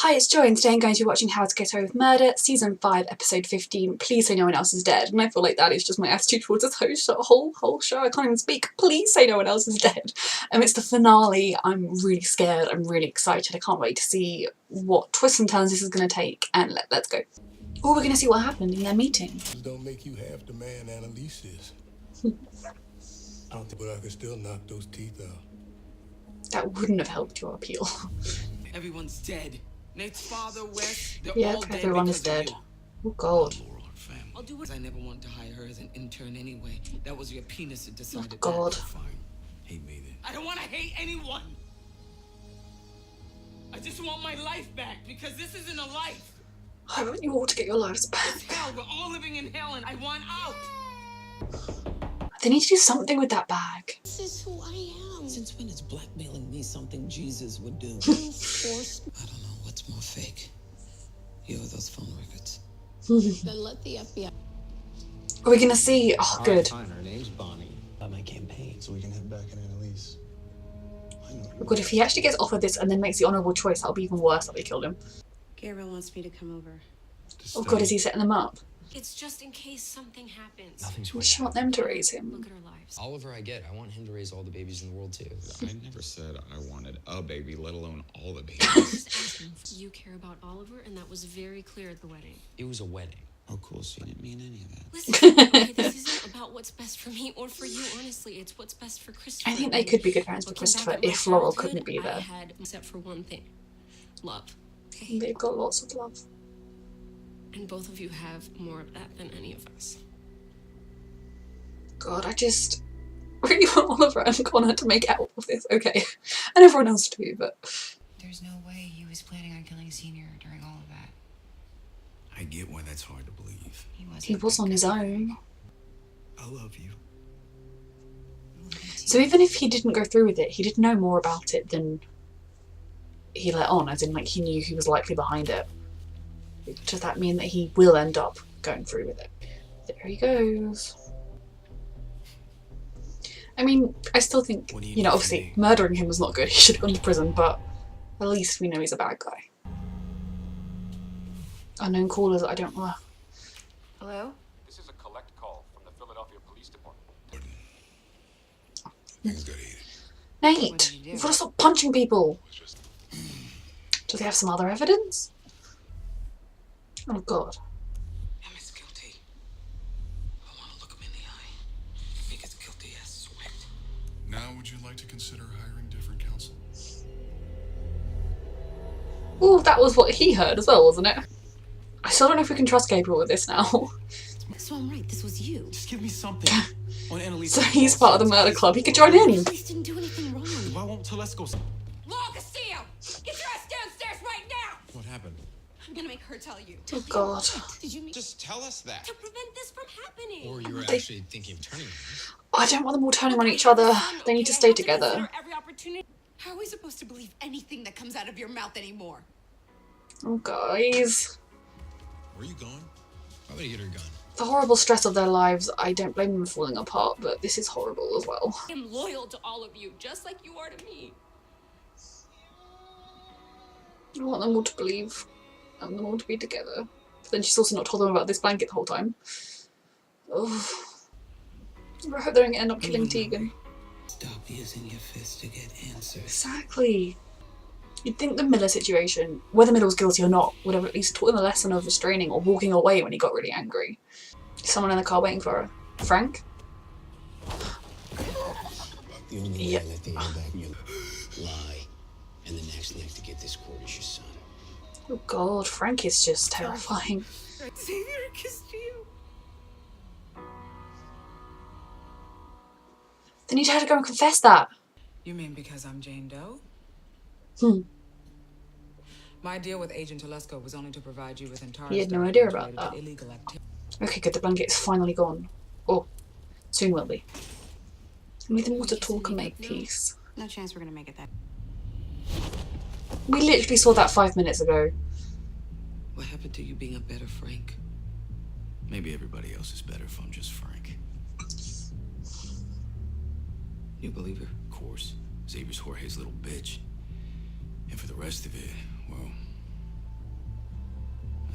Hi, it's Joy, and today I'm going to be watching How to Get Away with Murder, Season 5, Episode 15, Please Say No One Else Is Dead. And I feel like that is just my attitude towards this whole show. I can't even speak. Please say no one else is dead. It's the finale. I'm really scared. I'm really excited. I can't wait to see what twists and turns this is going to take. And let's go. Oh, we're going to see what happened in their meeting. Don't make you half the man Annalise is. I don't think, but I could still knock those teeth out. That wouldn't have helped your appeal. Everyone's dead. Nate's father, Wes, they're Yeah, all dead. everyone is dead. Oh God. I'll do it. I never wanted to hire her as an intern anyway. That was your penis that decided Oh God. that. Fine. Hate me then. I don't want to hate anyone. I just want my life back because this isn't a life. I want you all to get your lives back. It's hell. We're all living in hell and I want out. They need to do something with that bag. This is who I am. Since when is blackmailing me something Jesus would do? Forced. I don't know what's more fake. You or those phone records? Then let the FBI. Are we gonna see? Oh, good. Fine, her name's Bonnie. By my campaign. So we can head back in Annalise. Oh God, if he actually gets offered this and then makes the honourable choice, that'll be even worse that they killed him. Gabriel wants me to come over. Oh God, is he setting them up? It's just in case something happens. Nothing's We just want them to raise him. Look at our lives. Oliver, I get. I want him to raise all the babies in the world too. I never said I wanted a baby, let alone all the babies. You care about Oliver, and that was very clear at the wedding. It was a wedding. Oh, cool. So you didn't mean any of that. Listen, okay, this isn't about what's best for me or for you, honestly. It's what's best for Christopher. I think they could be good parents for Looking Christopher back at my if Laurel childhood, couldn't be I there. had, except for one thing. Love. Okay? They've got lots of love. And both of you have more of that than any of us. God, I just really want Oliver and Connor to make out of this. Okay. And everyone else too, but... There's no way he was planning on killing Senior during all of that. I get why that's hard to believe. He was on his own. I love you. So even if he didn't go through with it, he did know more about it than he let on, as in, like, he knew he was likely behind it. Does that mean that he will end up going through with it? There he goes. I mean, I still think, you know, obviously murdering him was not good. He should have gone to prison, but at least we know he's a bad guy. Unknown callers, I don't know. Hello? This is a collect call from the Philadelphia Police Department. Things got heated. Nate, you've got to stop punching people. Do they have some other evidence? Oh God. Emmett's guilty. I want to look him in the eye. If he gets guilty, I swear. Now, would you like to consider hiring different counsel? Ooh, that was what he heard as well, wasn't it? I still don't know if we can trust Gabriel with this now. So I'm right, this was you. Just give me something. On Annalise. So he's part of the murder club. He could join in. Police didn't do anything wrong. Why won't Telesco? Law Castillo! Get your ass downstairs right now! What happened? I'm gonna make her tell you. Oh God. Did you mean Just tell us that. to prevent this from happening? Or you were actually thinking of turning him. I don't want them all turning on each other. They need to stay together. Every opportunity. How are we supposed to believe anything that comes out of your mouth anymore? Oh, guys. Where are you going? I'm gonna get her gun. The horrible stress of their lives, I don't blame them for falling apart, but this is horrible as well. I'm loyal to all of you, just like you are to me. I want them all to believe. I want them all to be together. But then she's also not told them about this blanket the whole time. Oh. I hope they don't end up killing Tegan. Stop using your fist to get answers. Exactly. You'd think the Miller situation, whether Miller was guilty or not, would have at least taught him a lesson of restraining or walking away when he got really angry. Someone in the car waiting for her. Frank? The only Yep. way I let the air back you lie. And the next to get this court is your son. Oh God, Frank is just terrifying. Xavier kissed you. They need her to go and confess that. You mean because I'm Jane Doe? My deal with Agent Telesco was only to provide you with entire. He had no idea about that. Illegal activity. Okay, good, the blanket's finally gone. Oh, soon will be. We need them all to talk and make peace. No chance we're gonna make it that. We literally saw that 5 minutes ago. What happened to you being a better Frank? Maybe everybody else is better if I'm just frank. You believe her? Of course. Xavier's Jorge's little bitch. And for the rest of it, well,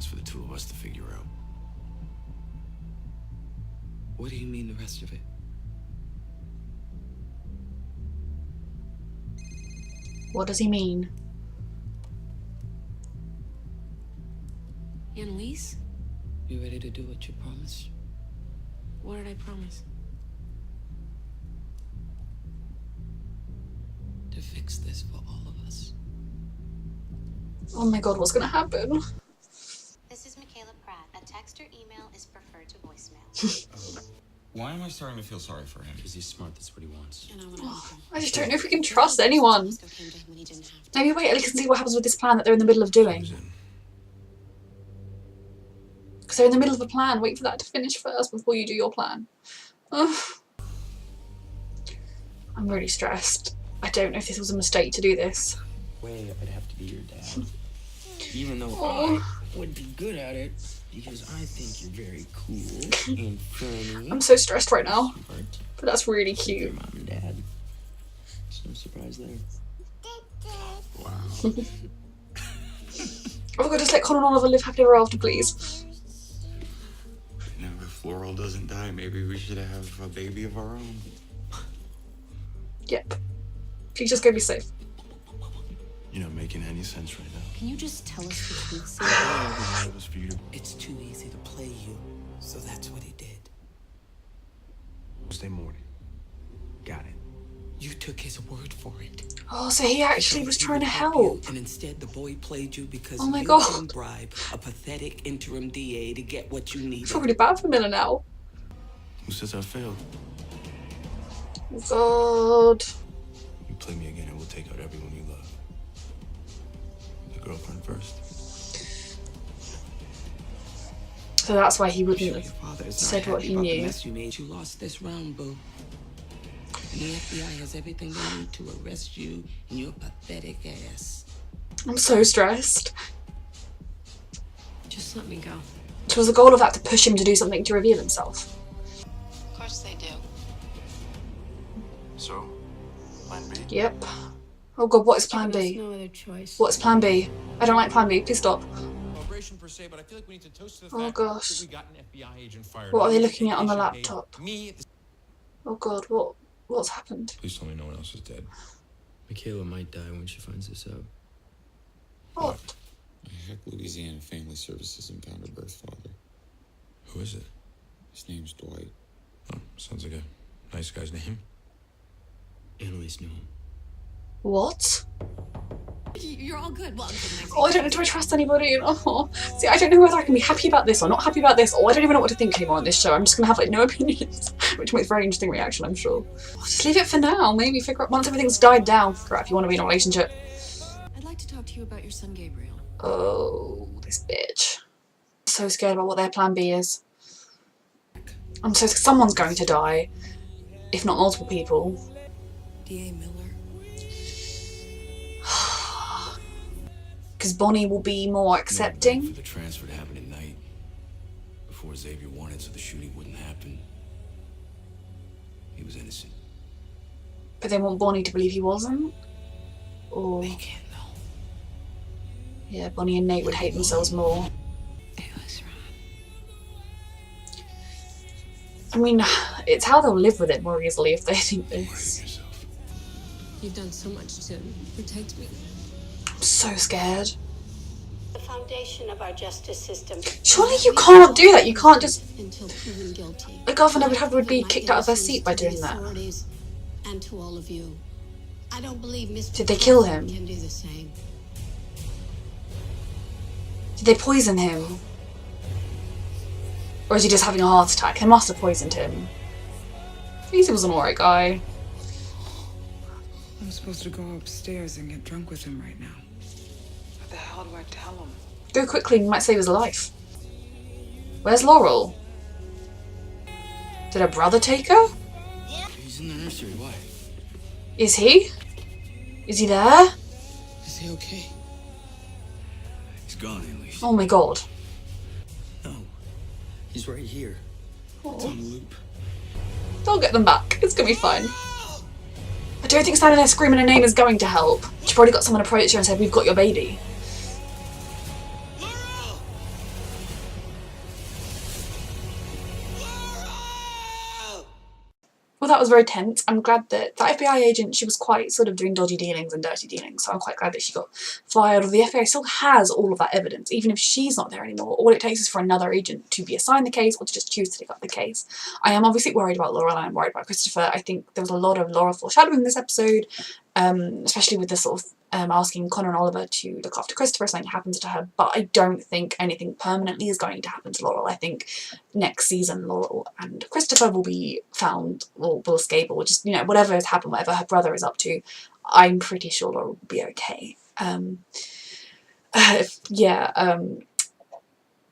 That's for the two of us to figure out. What do you mean the rest of it? What does he mean? Annalise? You ready to do what you promised? What did I promise? To fix this for all of us. Oh my god, what's gonna happen? This is Michaela Pratt. A text or email is preferred to voicemail. Why am I starting to feel sorry for him? Because he's smart, that's what he wants. And I want to help him. I just don't know if we can trust anyone. Cisco came to him when he didn't have to. Maybe wait till we can see what happens with this plan that they're in the middle of doing. Because they're in the middle of a plan. Wait for that to finish first before you do your plan. Ugh. I'm really stressed. I don't know if this was a mistake to do this. Way I'd have to be your dad. Even though Oh. I would be good at it, because I think you're very cool and funny. I'm so stressed right now. Smart. But that's really Your cute. mom and dad. There's no surprise there. Wow. Oh my god, just let Connor and Oliver live happily ever after, please. Now, if Laurel doesn't die, maybe we should have a baby of our own. Yep. Please just go be safe. You're not making any sense right now. Can you just tell us the truth, Sam? That was for you to... It's too easy to play you, so that's what he did. Wednesday morning. Got it. You took his word for it. Oh, so he actually was trying to You, help. and instead the boy played you because Oh my you God. can bribe a pathetic interim DA to get what you I needed. feel really bad for Miller now. Who says I failed? Oh god. You play me again and we'll take out everyone you love. The girlfriend first. So that's why he Sure, wouldn't your have father is said not what happy he about the knew. mess you made. You lost this round, boo. And the FBI has everything they need to arrest you and your pathetic ass. I'm so stressed. Just let me go. So was the goal of that to push him to do something to reveal himself? Of course they do. So, plan B? Yep. Oh god, what is plan There's B? no other choice. What's plan B? I don't like plan B, please stop. Celebration per se, but I feel like we need to toast to the Oh fact gosh. that we got an FBI agent fired. What are they Agent looking at on the paid laptop? Me at the Oh god, what's happened? Please tell me no one else is dead. Michaela might die when she finds this out. What? I hacked Louisiana Family Services and found her birth father. Who is it? His name's Dwight. Oh, sounds like a nice guy's name. Annalise knew him. What? You're all good. Well, I'm kidding. Oh, I don't know, do I trust anybody? Oh, see, I don't know whether I can be happy about this or not happy about this, or I don't even know what to think anymore on this show. I'm just gonna have like no opinions, which makes a very interesting reaction, I'm sure. Just leave it for now, maybe figure out once everything's died down, figure out if you want to be in a relationship. I'd like to talk to you about your son, Gabriel. Oh, this bitch. I'm so scared about what their plan B is. I'm so someone's going to die, if not multiple people. DA Miller. Because Bonnie will be more For accepting. the transfer to happen at night. Before Xavier wanted, so the shooting wouldn't happen. He was innocent. But they want Bonnie to believe he wasn't. Or, They can't know. yeah, Bonnie and Nate would hate themselves more. It was wrong. I mean, it's how they'll live with it more easily if they think Blame this. yourself. You've done so much to protect me. I'm so scared. The foundation of our justice system. Surely you can't do that. You can't just. Until proven guilty. The governor would be kicked out of their seat by doing that. And to all of you. I don't believe Mr. Did they kill him? Can do the same. Did they poison him? Or is he just having a heart attack? They must have poisoned him. At least he was an alright guy. I'm supposed to go upstairs and get drunk with him right now. What the hell do I tell him? Go quickly, you might save his life. Where's Laurel? Did her brother take her? He's in the nursery. Why? Is he? Is he there? Is he okay? He's gone, Annalise. Oh my god. No. He's right here. It's on loop. They'll get them back. It's gonna be fine. I don't think standing there screaming her name is going to help. She probably got someone approach her and said, "We've got your baby." that was very tense. I'm glad that the FBI agent, she was quite sort of doing dodgy dealings and dirty dealings, so I'm quite glad that she got fired. The FBI still has all of that evidence, even if she's not there anymore. All it takes is for another agent to be assigned the case or to just choose to take up the case. I am obviously worried about Laurel and I'm worried about Christopher. I think there was a lot of Laurel foreshadowing in this episode, especially with the sort of asking Connor and Oliver to look after Christopher if something happens to her, but I don't think anything permanently is going to happen to Laurel. I think next season Laurel and Christopher will be found, or will escape, or just, you know, whatever has happened, whatever her brother is up to, I'm pretty sure Laurel will be okay.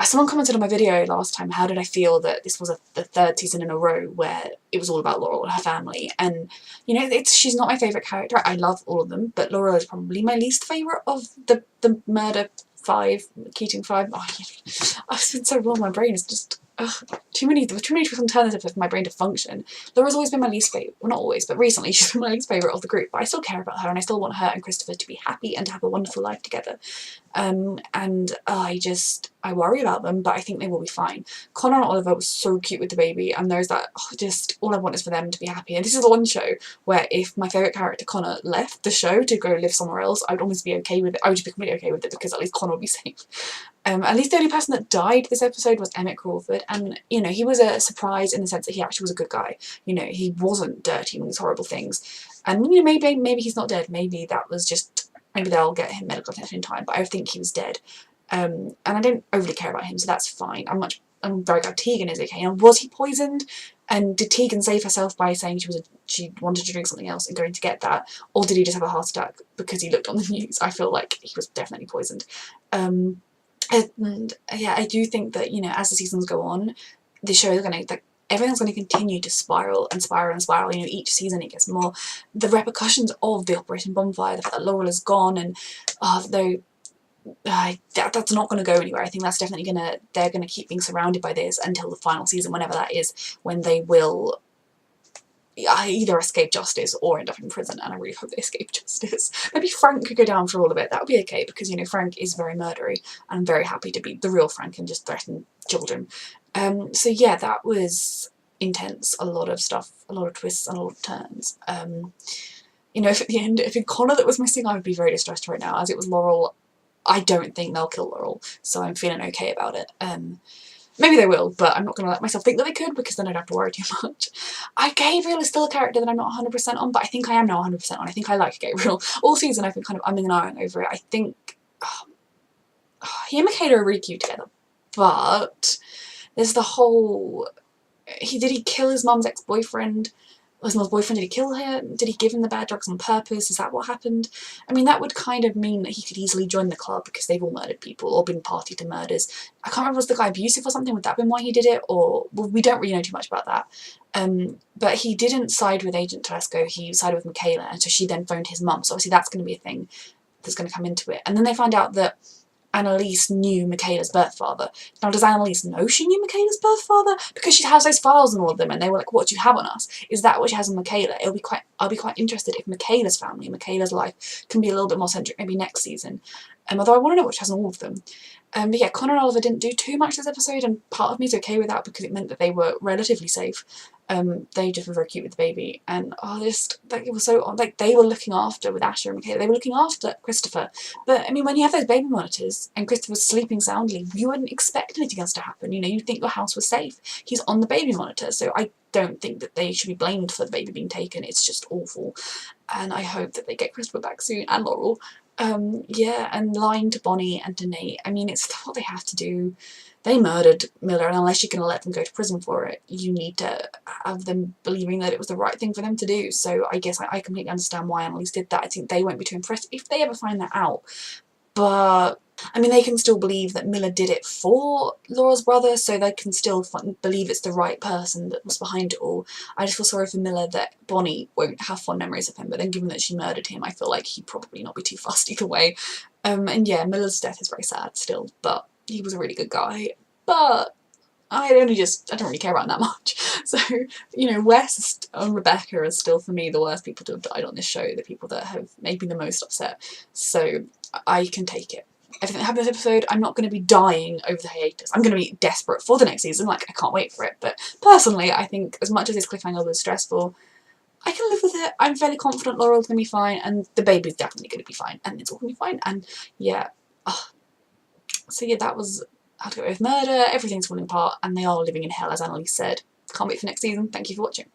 Someone commented on my video last time, how did I feel that this was the third season in a row where it was all about Laurel and her family, and you know, she's not my favourite character. I love all of them, but Laurel is probably my least favourite of the murder 5, Keating 5. Oh, I've been so wrong, my brain is just too many twists and turns for my brain to function. Laura's always been my least favourite, well not always, but recently she's been my least favourite of the group, but I still care about her and I still want her and Christopher to be happy and to have a wonderful life together. I worry about them, but I think they will be fine. Connor and Oliver was so cute with the baby, and there's that, just all I want is for them to be happy. And this is the one show where if my favourite character Connor left the show to go live somewhere else, I would almost be okay with it. I would just be completely okay with it because at least Connor would be safe. At least the only person that died this episode was Emmett Crawford, and you know, he was a surprise in the sense that he actually was a good guy. You know, he wasn't dirty and these horrible things, and you know, maybe he's not dead. Maybe that was just, maybe they'll get him medical attention in time, but I think he was dead. And I don't overly care about him, so that's fine. I'm very glad Tegan is okay. And was he poisoned? And did Tegan save herself by saying she wanted to drink something else and going to get that? Or did he just have a heart attack because he looked on the news? I feel like he was definitely poisoned. And yeah, I do think that, you know, as the seasons go on, the show is going to, like, everything's going to continue to spiral and spiral and spiral. You know, each season it gets more. The repercussions of the Operation Bonfire, the fact that Laurel is gone, and that's not going to go anywhere. I think that's definitely they're going to keep being surrounded by this until the final season, whenever that is, when they will either escape justice or end up in prison, and I really hope they escape justice. Maybe Frank could go down for all of it. That would be okay, because, you know, Frank is very murdery, and I'm very happy to be the real Frank and just threaten children. So yeah, that was intense. A lot of stuff, a lot of twists and a lot of turns. You know, if at the end, if it's Connor that was missing, I would be very distressed right now. As it was Laurel, I don't think they'll kill Laurel, so I'm feeling okay about it. Maybe they will, but I'm not going to let myself think that they could, because then I'd have to worry too much. Gabriel is still a character that I'm not 100% on, but I think I am now 100% on. I think I like Gabriel. All season I've been kind of umming and ahhing over it. I think he and Michaela are really cute together, but there's the whole... Did he kill his mum's ex-boyfriend? Was his mum's boyfriend, did he kill him? Did he give him the bad drugs on purpose? Is that what happened? I mean, that would kind of mean that he could easily join the club because they've all murdered people or been party to murders. I can't remember, was the guy abusive or something? Would that have been why he did it? Or, well, we don't really know too much about that. But he didn't side with Agent Telesco, he sided with Michaela, and so she then phoned his mum. So obviously that's going to be a thing that's going to come into it. And then they find out that Annalise knew Michaela's birth father. Now, does Annalise know she knew Michaela's birth father? Because she has those files and all of them, and they were like, what do you have on us? Is that what she has on Michaela? I'll be quite interested if Michaela's family, Michaela's life, can be a little bit more centric maybe next season. Although I want to know what she has on all of them. But yeah, Connor and Oliver didn't do too much this episode, and part of me is okay with that because it meant that they were relatively safe. They just were very cute with the baby, and it was so odd. Like, they were looking after, with Asher and Michaela, they were looking after Christopher. But I mean, when you have those baby monitors and Christopher's sleeping soundly, you wouldn't expect anything else to happen. You know, you'd think your house was safe. He's on the baby monitor, so I don't think that they should be blamed for the baby being taken. It's just awful, and I hope that they get Christopher back soon, and Laurel. Yeah, and lying to Bonnie and to Nate. I mean, it's what they have to do. They murdered Miller, and unless you're going to let them go to prison for it, you need to have them believing that it was the right thing for them to do. So I guess I completely understand why Annalise did that. I think they won't be too impressed if they ever find that out. But, I mean, they can still believe that Miller did it for Laura's brother, so they can still believe it's the right person that was behind it all. I just feel sorry for Miller that Bonnie won't have fond memories of him, but then given that she murdered him, I feel like he'd probably not be too fussed either way. And yeah, Miller's death is very sad still, but he was a really good guy. But I don't really care about him that much. So, you know, West and Rebecca are still, for me, the worst people to have died on this show, the people that have made me the most upset. So I can take it. everything that happened in this episode, I'm not going to be dying over the hiatus. I'm going to be desperate for the next season, like I can't wait for it. But personally, I think as much as this cliffhanger was stressful, I can live with it. I'm fairly confident Laurel's going to be fine, and the baby's definitely going to be fine, and it's all going to be fine. And yeah, so yeah, that was How to Get Away with Murder. Everything's falling apart, and they are living in hell, as Annalise said. Can't wait for next season. Thank you for watching.